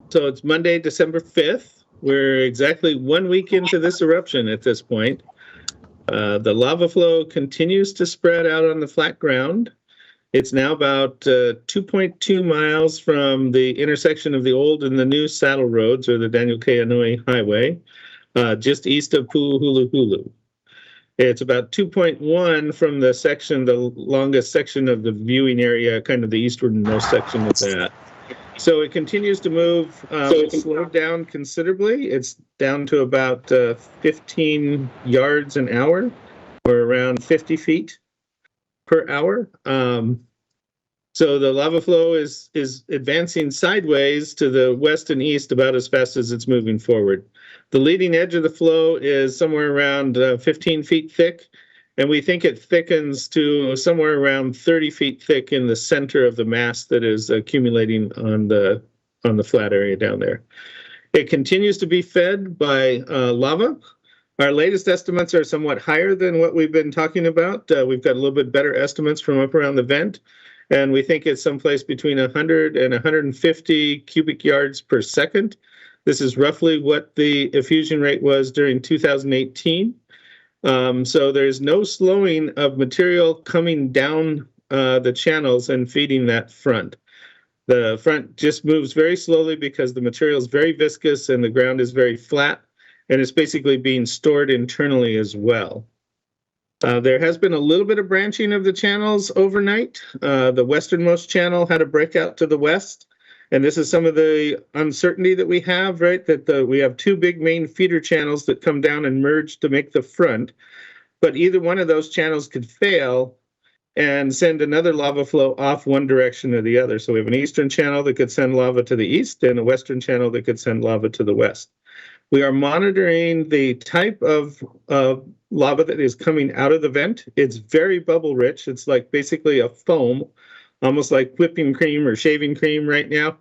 So it's Monday, December 5th. We're exactly 1 week into this eruption at this point. The lava flow continues to spread out on the flat ground. It's now about 2.2 miles from the intersection of the old and the new saddle roads, or the Daniel Kahanui Highway, just east of Pu'uhuluhulu. It's about 2.1 from the longest section of the viewing area, kind of the easternmost section of that. So it continues to move. It's slowed down considerably. It's down to about 15 yards an hour, or around 50 feet per hour. So the lava flow is advancing sideways to the west and east about as fast as it's moving forward. The leading edge of the flow is somewhere around 15 feet thick, and we think it thickens to somewhere around 30 feet thick in the center of the mass that is accumulating on the flat area down there. It continues to be fed by lava. Our latest estimates are somewhat higher than what we've been talking about. We've got a little bit better estimates from up around the vent, and we think it's someplace between 100 and 150 cubic yards per second. This is roughly what the effusion rate was during 2018. So there's no slowing of material coming down the channels and feeding that front. The front just moves very slowly because the material is very viscous and the ground is very flat, and it's basically being stored internally as well. There has been a little bit of branching of the channels overnight. The westernmost channel had a breakout to the west, and this is some of the uncertainty that we have, right? That we have two big main feeder channels that come down and merge to make the front, but either one of those channels could fail and send another lava flow off one direction or the other. So we have an eastern channel that could send lava to the east and a western channel that could send lava to the west. We are monitoring the type of lava that is coming out of the vent. It's very bubble rich. It's like basically a foam, almost like whipping cream or shaving cream right now.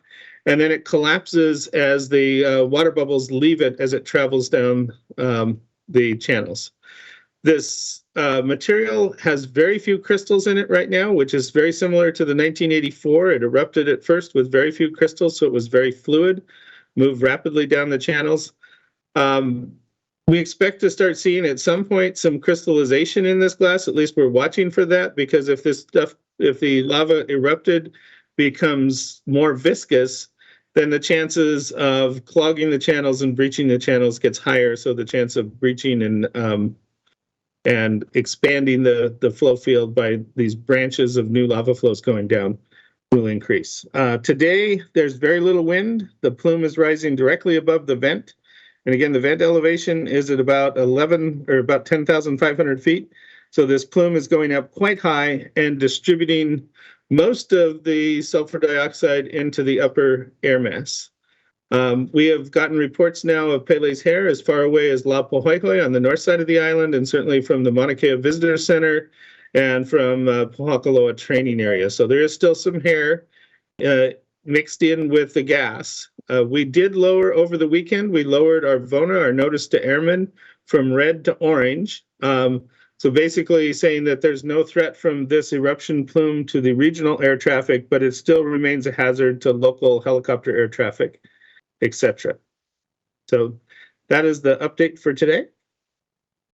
And then it collapses as the water bubbles leave it as it travels down the channels. This material has very few crystals in it right now, which is very similar to the 1984. It erupted at first with very few crystals, so it was very fluid, moved rapidly down the channels. We expect to start seeing at some point some crystallization in this glass. At least we're watching for that, because if the lava erupted becomes more viscous, then the chances of clogging the channels and breaching the channels gets higher. So the chance of breaching and expanding the flow field by these branches of new lava flows going down will increase. Today, there's very little wind. The plume is rising directly above the vent. And again, the vent elevation is at about 10,500 feet. So this plume is going up quite high and distributing most of the sulfur dioxide into the upper air mass. We have gotten reports now of Pele's hair as far away as La Pohoihoi on the north side of the island, and certainly from the Mauna Kea Visitor Center and from Pohakaloa training area. So there is still some hair mixed in with the gas. We did lower over the weekend. We lowered our VONA, our notice to airmen, from red to orange. So basically saying that there's no threat from this eruption plume to the regional air traffic, but it still remains a hazard to local helicopter air traffic, etc. So that is the update for today.